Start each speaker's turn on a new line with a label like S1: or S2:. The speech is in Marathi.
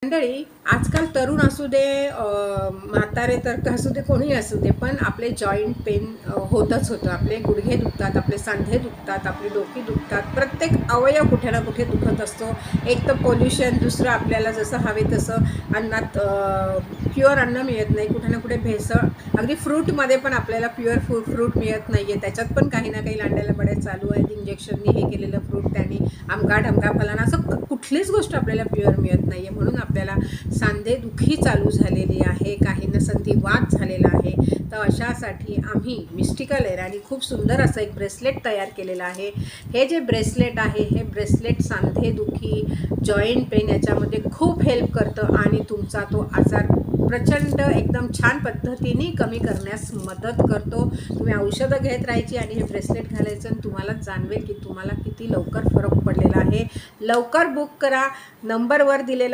S1: मंडळी, आजकाल तरुण असू दे, म्हातारे तर असू दे, कोणी असू दे, पण आपले जॉईंट पेन होतं. आपले गुडघे दुखतात, आपले सांधे दुखतात, आपली डोकी दुखतात. प्रत्येक अवयव कुठे ना कुठे दुखत असतो. एक तर पोल्युशन, दुसरं आपल्याला जसं हवे तसं अन्नात प्युअर अन्न मिळत नाही, कुठे ना कुठे भेसळ. अगदी फ्रूटमध्ये पण आपल्याला प्युअर फ्रूट मिळत नाही आहे, त्याच्यात पण काही ना काही लांडायला बड्या चालू आहेत. इंजेक्शननी हे केलेलं फ्रूट, त्यांनी आमका ढमका फलाना, असं कुठलीच गोष्ट आपल्याला प्युअर मिळत नाही आहे. म्हणून आपल्याला सांधेदुखी चालू झालेली आहे, काहींना संधिवात झालेला आहे. तर अशासाठी आम्ही मिस्टिकल एरानी खूप सुंदर असं एक ब्रेसलेट तयार केलेलं आहे. हे जे ब्रेसलेट आहे, हे ब्रेसलेट सांधेदुखी, जॉईंट पेन याच्यामध्ये खूप हेल्प करतं आणि तुमचा तो आजार प्रचंड एकदम छान पद्धतीने कमी करण्यास मदत करतो. तुम्ही औषधं घेत राहायची आणि हे ब्रेसलेट घालायचं आणि तुम्हालाच जाणवेल की तुम्हाला किती लवकर फरक पडलेला आहे. लवकर बुक करा. नंबरवर दिलेला